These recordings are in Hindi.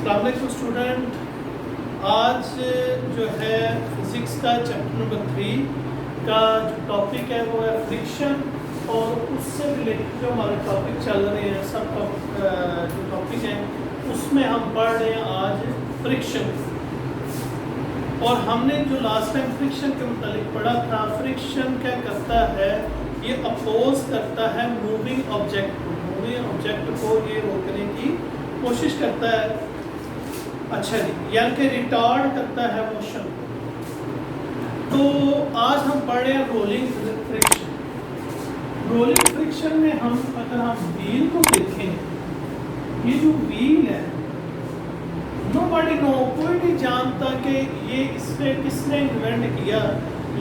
अस्सलाम वालेकुम स्टूडेंट। आज जो है फिज़िक्स का चैप्टर नंबर 3 का जो टॉपिक है वो है फ्रिक्शन, और उससे रिलेटेड जो हमारे टॉपिक चल रहे हैं सब जो टॉपिक हैं उसमें हम पढ़ रहे हैं आज फ्रिक्शन। और हमने जो लास्ट टाइम फ्रिक्शन के मुतालिक पढ़ा था, फ्रिक्शन क्या करता है, ये अपोज करता है मूविंग ऑब्जेक्ट को, मूविंग ऑब्जेक्ट को ये रोकने की कोशिश करता है। अच्छा जी, यानी कि रिटार्ड करता है मोशन को। तो आज हम पढ़ रहे हैं रोलिंग फ्रिक्शन। रोलिंग फ्रिक्शन में हम अगर हम व्हील को देखें, ये जो व्हील है नोबडी नो, कोई नहीं जानता कि ये इसमें किसने इन्वेंट किया,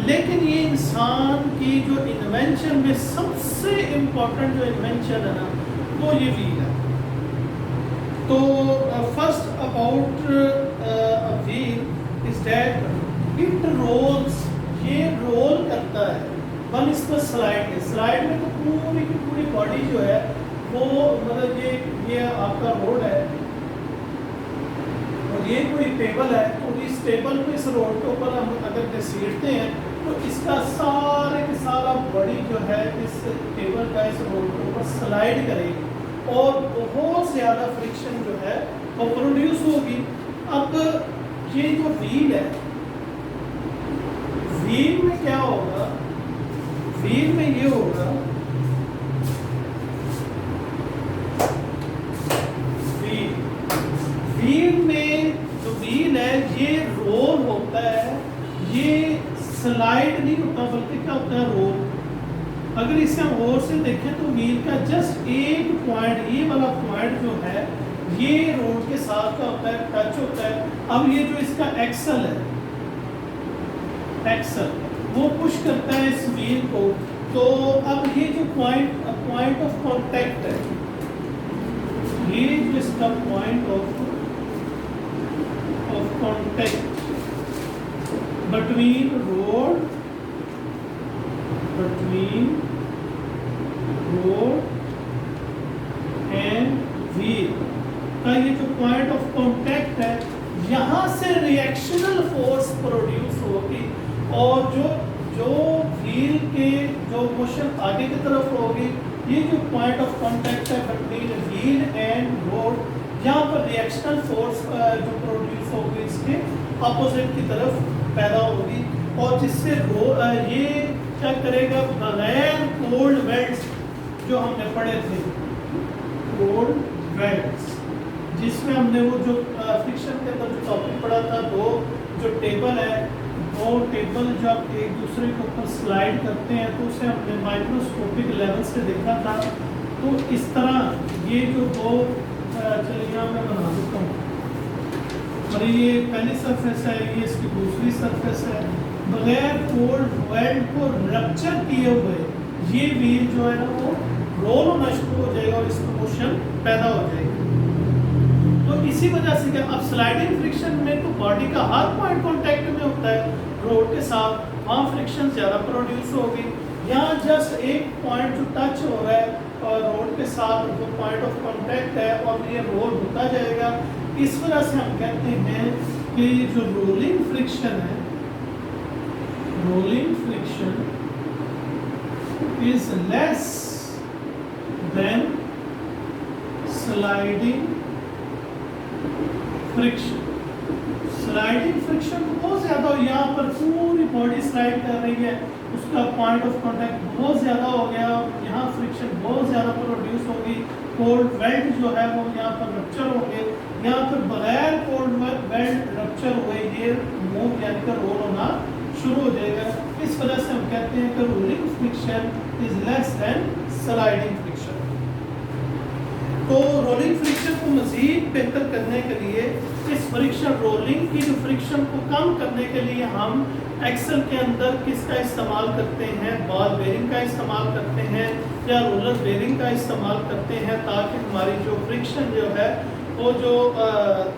लेकिन ये इंसान की जो इन्वेंशन में सबसे इम्पोर्टेंट जो इन्वेंशन है ना वो ये व्हील है। तो first about a wheel is that it rolls, ये रोल करता है। वन इस पर स्लाइड है, स्लाइड में तो पूरी की पूरी बॉडी जो है वो मतलब ये आपका रोड है और ये कोई टेबल है, तो इस टेबल को इस रोड के ऊपर हम अगर घसीटते हैं तो इसका सारे के सारा बॉडी जो है इस टेबल का इस रोड के ऊपर स्लाइड करेगी और बहुत ज़्यादा फ्रिक्शन जो है वो प्रोड्यूस होगी। अब ये जो व्हील है, व्हील में क्या होगा, व्हील में ये होगा, व्हील में जो व्हील है ये रोल होता है, ये स्लाइड नहीं होता बल्कि क्या होता है, रोल। अगर इसे हम और से देखें तो व्हील का जस्ट एक पॉइंट, ये वाला पॉइंट जो है ये रोड के साथ का होता है, टच होता है। अब ये जो इसका एक्सल है, एक्सल वो पुश करता है इस व्हील को। तो अब ये जो पॉइंट ऑफ कांटेक्ट है, ये जो इसका point of contact between road and wheel का ये जो पॉइंट ऑफ कांटेक्ट है, यहाँ से रिएक्शनल फोर्स प्रोड्यूस होगी और जो व्हील के जो मोशन आगे की तरफ होगी, ये जो पॉइंट ऑफ कांटेक्ट है बिटवीन व्हील एंड रोड, यहाँ पर रिएक्शनल फोर्स जो प्रोड्यूस होगी इसके अपोजिट की तरफ पैदा होगी, और जिससे ये क्या करेगा, बगैर कोल्ड वेल्ट्स जो हमने पढ़े थे, कोल्ड वेल्ट्स जिसमें हमने वो जो फ्रिक्शन के अंदर जो टॉपिक पढ़ा था, दो जो टेबल है, दो टेबल जब एक दूसरे के ऊपर स्लाइड करते हैं तो उसे हमने माइक्रोस्कोपिक लेवल से देखा था। तो इस तरह ये जो दो, चलिए यहाँ मैं बना देता हूँ, और ये पहली सरफेस है, ये इसकी दूसरी सरफेस है, बगैर कोल्ड वेल्ट को रप्चर किए हुए ये व्हील जो है ना वो रोल होना शुरू हो जाएगा और इसमें मोशन पैदा हो जाएगी। तो इसी वजह से क्या, अब स्लाइडिंग फ्रिक्शन में तो बॉडी का हर पॉइंट कांटेक्ट में होता है रोड के साथ, वहाँ फ्रिक्शन ज़्यादा प्रोड्यूस होगी। यहाँ जस्ट एक पॉइंट जो टच हो रहा है और रोड के साथ जो पॉइंट ऑफ कांटेक्ट है और ये रोल होता जाएगा। इस वजह से हम कहते हैं कि जो रोलिंग फ्रिक्शन है, rolling friction is less than sliding friction। Sliding friction बहुत ज़्यादा, यहाँ पर पूरी बॉडी स्लाइड कर रही है, उसका पॉइंट ऑफ कांटेक्ट बहुत ज़्यादा हो गया, यहाँ फ्रिक्शन बहुत ज़्यादा प्रोड्यूस होगी, कोल्ड वेल्ट जो है वो यहाँ पर रप्चर होंगे, यहाँ पर बगैर कोल्ड वेल्ट रप्चर हुए ये मूव यानी कि रोल होना शुरू हो जाएगा। इस वजह से हम कहते हैं कि rolling friction is less than sliding friction. तो रोलिंग फ्रिक्शन को मज़ीद बेहतर करने के लिए, इस फ्रिक्शन रोलिंग की जो फ्रिक्शन को कम करने के लिए हम एक्सल के अंदर किसका इस्तेमाल करते हैं, बॉल बेरिंग का इस्तेमाल करते हैं या रोलर बेरिंग का इस्तेमाल करते हैं, ताकि हमारी जो फ्रिक्शन जो है वो जो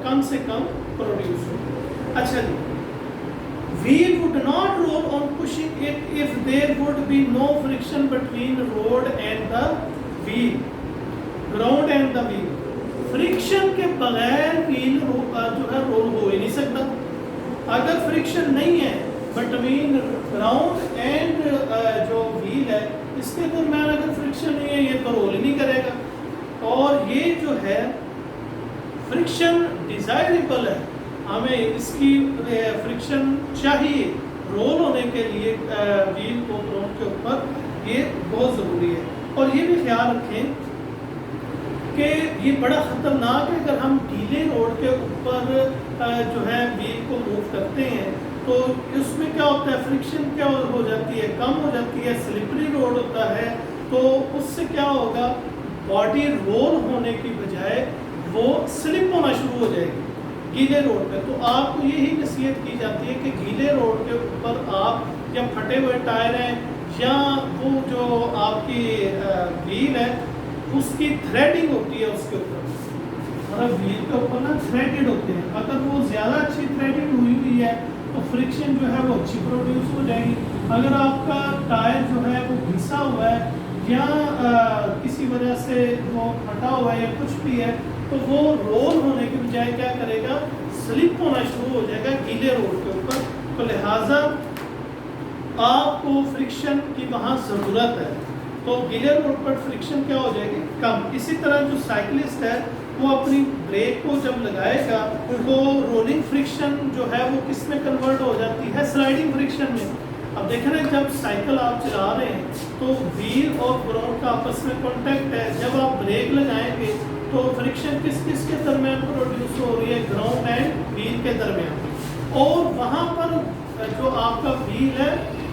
कम से कम प्रोड्यूस हो। अच्छा जी, wheel would not roll on pushing it if there would be no friction between road and the wheel, ground and the wheel। Friction के बगैर व्हील जो है रोल हो ही नहीं सकता। अगर फ्रिक्शन नहीं है बिटवीन ग्राउंड एंड जो व्हील है इसके दरम्यान अगर फ्रिक्शन नहीं है ये तो रोल ही नहीं करेगा। और ये जो है फ्रिक्शन डिजायरेबल है, हमें इसकी फ्रिक्शन चाहिए रोल होने के लिए व्हील को ग्राउंड के ऊपर, ये बहुत ज़रूरी है। और ये भी ख्याल रखें कि ये बड़ा ख़तरनाक है अगर हम गीले रोड के ऊपर जो है व्हील को मूव करते हैं तो उसमें क्या होता है, फ्रिक्शन क्या हो जाती है, कम हो जाती है। स्लिपरी रोड होता है तो उससे क्या होगा, बॉडी रोल होने की बजाय वो स्लिप होना शुरू हो जाएगी गीले रोड पे। तो आपको यही नसीहत की जाती है कि गीले रोड के ऊपर आप या फटे हुए टायर हैं या वो जो आपकी व्हील है उसकी थ्रेडिंग होती है उसके ऊपर, मतलब व्हील के ऊपर ना थ्रेडेड होते हैं, अगर वो ज़्यादा अच्छी थ्रेडिंग हुई है तो फ्रिक्शन जो है वो अच्छी प्रोड्यूस हो जाएगी। अगर आपका टायर जो है वो घिसा हुआ है या किसी वजह से वो फटा हुआ है या कुछ भी है तो वो रोल होने के बजाय क्या करेगा, स्लिप होना शुरू हो जाएगा गीले रोड के ऊपर। तो लिहाजा आपको फ्रिक्शन की वहाँ ज़रूरत है, तो गीले रोड पर फ्रिक्शन क्या हो जाएगी, कम। इसी तरह जो साइकिलिस्ट है वो अपनी ब्रेक को जब लगाएगा तो रोलिंग फ्रिक्शन जो है वो किस में कन्वर्ट हो जाती है, स्लाइडिंग फ्रिक्शन में। अब देखें ना, जब साइकिल आप चला रहे हैं तो व्हील और ग्राउंड का आपस में कॉन्टैक्ट है, जब आप ब्रेक लगाएंगे तो फ्रिक्शन किस किस के दरमियान प्रोड्यूस हो रही है, ग्राउंड एंड व्हील के दरमियान। और वहाँ पर जो आपका व्हील है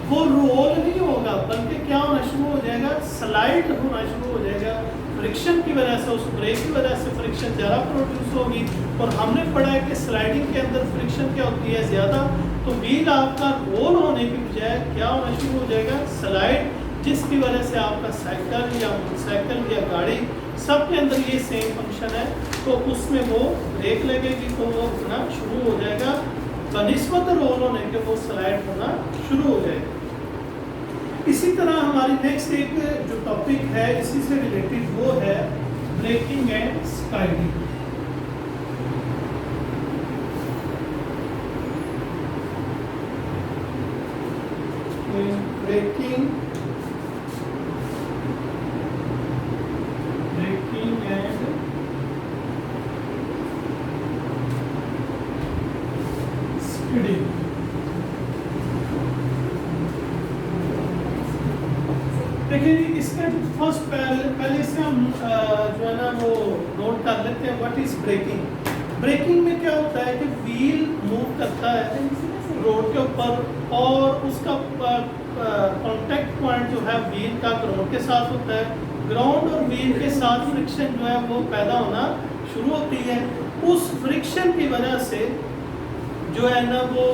वो रोल नहीं होगा बल्कि क्या होना शुरू हो जाएगा, स्लाइड होना शुरू हो जाएगा। फ्रिक्शन की वजह से, उस ब्रेक की वजह से फ्रिक्शन ज़्यादा प्रोड्यूस होगी। और हमने पढ़ा है कि स्लाइडिंग के अंदर फ्रिक्शन क्या होती है, ज़्यादा। तो व्हील आपका रोल होने की बजाय क्या होना शुरू हो जाएगा, स्लाइड, जिसकी वजह से आपका साइकिल या मोटरसाइकिल या गाड़ी सब के अंदर ये सेम फंक्शन है। तो उसमें वो ब्रेक लगेगी तो वो उठना शुरू हो जाएगा, बनिस्बत रोल होने के वो स्लाइड होना शुरू हो जाएगा। इसी तरह हमारी नेक्स्ट एक जो टॉपिक है इसी से रिलेटेड वो है braking and sliding. Braking and speeding. देखिए इसका जो फर्स्ट पहले से हम जो है ना वो नोट कर लेते हैं व्हाट इज ब्रेकिंग। ब्रेकिंग में क्या होता है कि व्हील मूव करता है रोड के ऊपर और उसका कांटेक्ट पॉइंट जो है व्हील का ग्राउंड के साथ होता है। ग्राउंड और व्हील के साथ फ्रिक्शन जो है वो पैदा होना शुरू होती है। उस फ्रिक्शन की वजह से जो है ना वो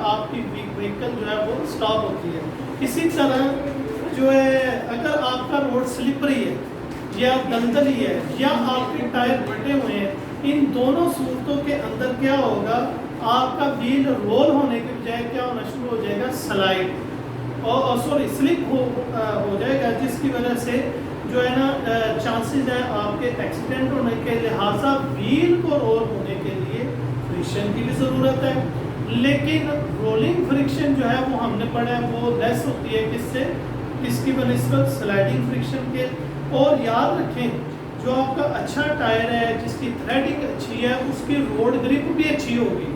आपकी व्हीकल जो है वो स्टॉप होती है। इसी तरह जो है अगर आपका रोड स्लिपरी है या दलदली है या आपके टायर फटे हुए हैं, इन दोनों सूरतों के अंदर क्या होगा, आपका व्हील रोल होने के बजाय क्या होना शुरू हो जाएगा, स्लाइड और सॉरी स्लिप हो जाएगा, जिसकी वजह से जो है ना चांसेस है आपके एक्सीडेंट होने के। लिहाजा व्हील को रोल होने के लिए फ्रिक्शन की भी ज़रूरत है। लेकिन रोलिंग फ्रिक्शन जो है वो हमने पढ़ा है वो लेस होती है किससे, इसकी बनिस्बत स्लाइडिंग फ्रिक्शन के। और याद रखें जो आपका अच्छा टायर है जिसकी थ्रेडिंग अच्छी है उसकी रोड ग्रिप भी अच्छी होगी।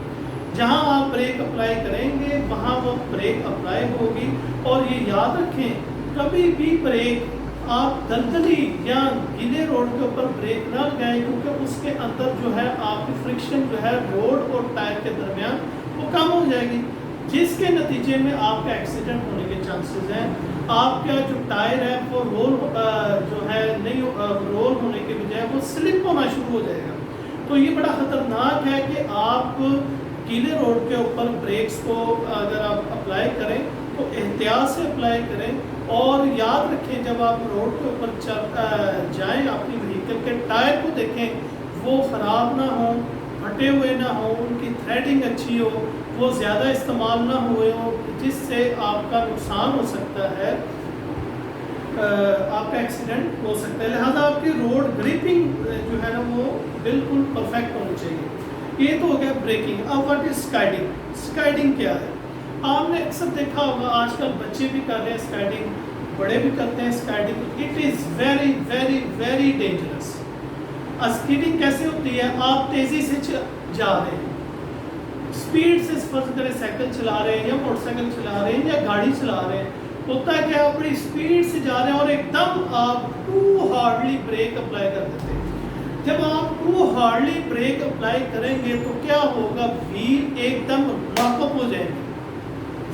जहां आप ब्रेक अप्लाई करेंगे वहां वो ब्रेक अप्लाई होगी। और ये याद रखें कभी भी ब्रेक आप दलदली या गीले रोड के ऊपर ब्रेक ना लगाएं, क्योंकि उसके अंदर जो है आपकी फ्रिक्शन जो है रोड और टायर के दरमियान वो कम हो जाएगी, जिसके नतीजे में आपका एक्सीडेंट होने के चांसेस हैं। आपका जो टायर है वो रोल जो है नहीं रोल होने के बजाय वो स्लिप होना शुरू हो जाएगा। तो ये बड़ा ख़तरनाक है कि आप गीले रोड के ऊपर ब्रेक्स को अगर आप अप्लाई करें तो एहतियात से अप्लाई करें। और याद रखें जब आप रोड के ऊपर जाएं अपनी व्हीकल के टायर को देखें वो ख़राब ना हो, फटे हुए ना हो, उनकी थ्रेडिंग अच्छी हो, वो ज़्यादा इस्तेमाल ना हुए हो, जिससे आपका नुकसान हो सकता है, आपका एक्सीडेंट हो सकता है। लिहाजा आपकी रोड ग्रिपिंग जो है ना वो बिल्कुल परफेक्ट होनी चाहिए। ये तो हो गया ब्रेकिंग। अब व्हाट इज स्काइडिंग? स्काइडिंग क्या है? आपने अक्सर देखा होगा, आजकल बच्चे भी कर रहे हैं स्काइडिंग, बड़े भी करते हैं skydiving. It is very very very dangerous. Skiing कैसे होती है? आप तेज़ी से जा रहे हैं, स्पीड से, फर्ज करें साइकिल चला रहे हैं या मोटरसाइकिल चला रहे हैं या गाड़ी चला रहे हैं, होता है कि आप बड़ी स्पीड से जा रहे हैं और एकदम आप टू हार्डली ब्रेक अप्लाई कर देते हैं। जब आप टू हार्डली ब्रेक अप्लाई करेंगे तो क्या होगा? व्हील एकदम लॉकअप हो जाएंगे,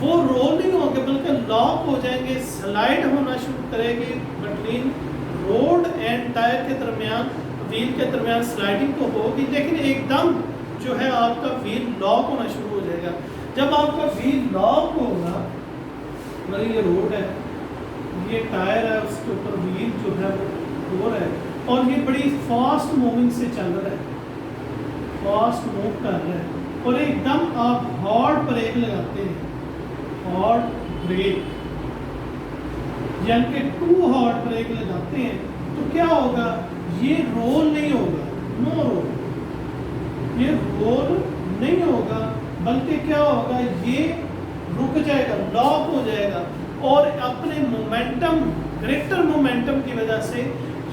वो रोल नहीं होंगे बल्कि लॉक हो जाएंगे, स्लाइड होना शुरू करेगी बिटवीन रोड एंड टायर के दरमियान, व्हील के दरमियान स्लाइडिंग तो होगी, लेकिन एकदम जो है आपका व्हील लॉक होना शुरू हो जाएगा। जब आपका व्हील लॉक होगा, मतलब ये रोड है, ये टायर है, उसके ऊपर व्हील जो है वो हो रहा है और ये बड़ी फास्ट मूविंग से चल रहा है, फास्ट मूव कर रहा है और एकदम आप हार्ड ब्रेक लगाते हैं, हार्ड ब्रेक यानी कि टू हार्ड ब्रेक लगाते हैं, तो क्या होगा? ये रोल नहीं होगा, नो रोल, ये रोल नहीं होगा, बल्कि क्या होगा? ये रुक जाएगा, लॉक हो जाएगा और अपने मोमेंटम, ग्रेटर मोमेंटम की वजह से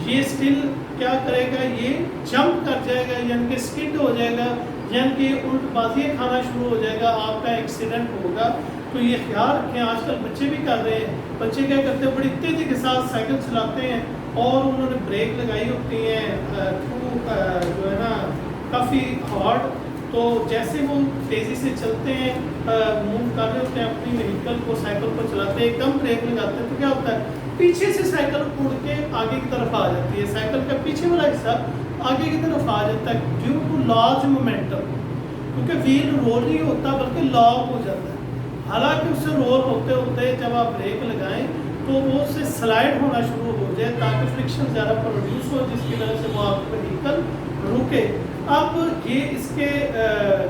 ये स्टिल क्या करेगा? ये जंप कर जाएगा, यानी कि स्किड हो जाएगा, यानी कि उल्टबाजियाँ खाना शुरू हो जाएगा, आपका एक्सीडेंट होगा। तो ये ख्याल रखें, आजकल बच्चे भी कर रहे हैं। बच्चे क्या करते हैं? बड़ी तेज़ी के साथ साइकिल चलाते हैं और उन्होंने ब्रेक लगाई होती है जो है ना काफ़ी हार्ड, तो जैसे वो तेज़ी से चलते हैं, मूव कर रहे होते हैं अपनी व्हीकल को, साइकिल को चलाते हैं, एकदम ब्रेक लगाते हैं तो क्या होता है? पीछे से साइकिल उड़ के आगे की तरफ आ जाती है, साइकिल का पीछे वाला हिस्सा आगे की तरफ आ जाता है ड्यू टू लार्ज मोमेंटम, क्योंकि व्हील रोल नहीं होता बल्कि लॉक हो जाता है। हालांकि उससे रोल होते होते जब आप ब्रेक लगाएं तो वो उससे स्लाइड होना शुरू हो जाए ताकि फ्रिक्शन ज़्यादा प्रोड्यूस हो, जिसकी वजह से वो आपका व्हीकल रुके। अब ये इसके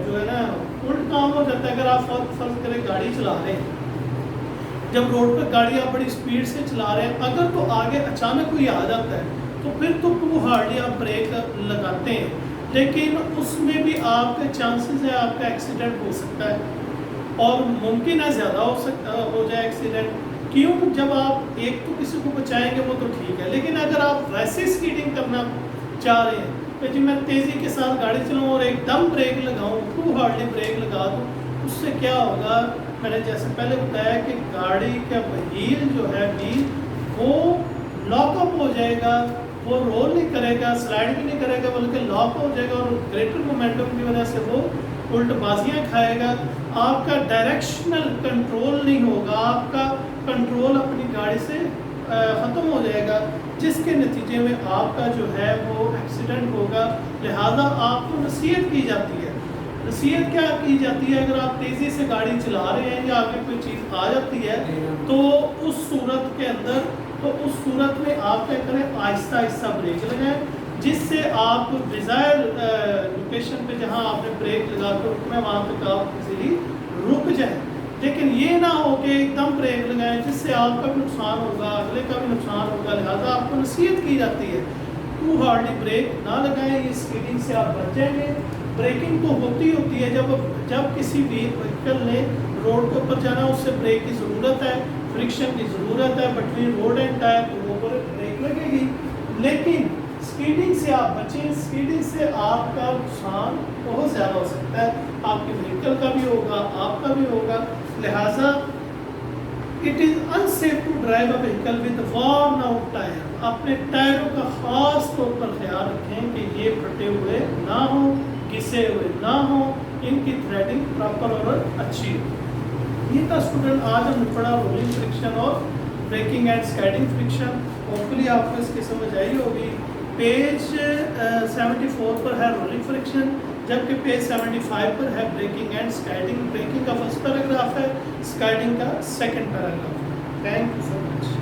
जो है ना उल्ट काम हो जाता है। अगर आप फर्ज करें गाड़ी चला रहे हैं, जब रोड पर गाड़ी आप बड़ी स्पीड से चला रहे हैं, अगर तो आगे अचानक कोई आ जाता है तो फिर तो टू हार्डली आप ब्रेक लगाते हैं, लेकिन उसमें भी आपके चांसेस है आपका एक्सीडेंट हो सकता है और मुमकिन है ज़्यादा हो जाए एक्सीडेंट। क्यों? जब आप एक तो किसी को बचाएंगे वो तो ठीक है, लेकिन अगर आप वैसे स्कीडिंग करना चाह रहे हैं कि जी मैं तेज़ी के साथ गाड़ी चलाऊँ और एकदम ब्रेक लगाऊँ, टू हार्डली ब्रेक लगा दूँ, उससे क्या होगा? मैंने जैसे पहले बताया कि गाड़ी का व्हील जो है व्हील वो लॉकअप हो जाएगा, वो रोल नहीं करेगा, स्लाइड भी नहीं करेगा, बल्कि लॉक हो जाएगा और ग्रेटर मोमेंटम की वजह से वो उल्टबाजियाँ खाएगा। आपका डायरेक्शनल कंट्रोल नहीं होगा, आपका कंट्रोल अपनी गाड़ी से ख़त्म हो जाएगा, जिसके नतीजे में आपका जो है वो एक्सीडेंट होगा। लिहाजा आपको नसीहत की जाती है। नसीहत क्या की जाती है? अगर आप तेज़ी से गाड़ी चला रहे हैं या आगे कोई चीज़ आ जाती है तो उस सूरत के अंदर, तो उस सूरत में आप क्या करें? आहिस्ता आहिस्ता ब्रेक लगाएं, जिससे आप डिज़ायर लोकेशन पे जहां आपने ब्रेक लगा कर रुकना है वहाँ तक आप इजीली रुक जाएं। लेकिन ये ना हो कि एकदम ब्रेक लगाएं जिससे आपका भी नुकसान होगा, अगले का भी नुकसान होगा। लिहाजा आपको नसीहत की जाती है टू हार्डली ब्रेक ना लगाएं, इस स्कीडिंग से आप बच जाएंगे। ब्रेकिंग तो होती है जब किसी व्हीकल ने रोड के ऊपर जाना, उससे ब्रेक की ज़रूरत है, फ्रिक्शन की ज़रूरत है बिटवीन रोड एंड टायर, तो वो पर ब्रेक लगेगी। लेकिन स्कीडिंग से आप बचें, स्कीडिंग से आपका नुकसान बहुत ज़्यादा हो सकता है, आपके व्हीकल का भी होगा, आपका भी होगा। लिहाजा it is unsafe to drive a vehicle with worn out tyre. अपने टायरों का ख़ास तौर पर ख्याल रखें कि ये फटे हुए ना हो, घिसे हुए ना हो, इनकी थ्रेडिंग प्रॉपर और अच्छी हो। ये था स्टूडेंट, आज हमने पढ़ा रोलिंग फ्रिक्शन और ब्रेकिंग एंड स्काइडिंग फ्रिक्शन। होपफुली आपको इसकी समझ आई होगी। पेज 74 पर है रोलिंग फ्रिक्शन, जबकि पेज 75 पर है ब्रेकिंग एंड स्काइडिंग। ब्रेकिंग का फर्स्ट पैराग्राफ है, स्काइडिंग का सेकंड पैराग्राफ है। Thank you so much.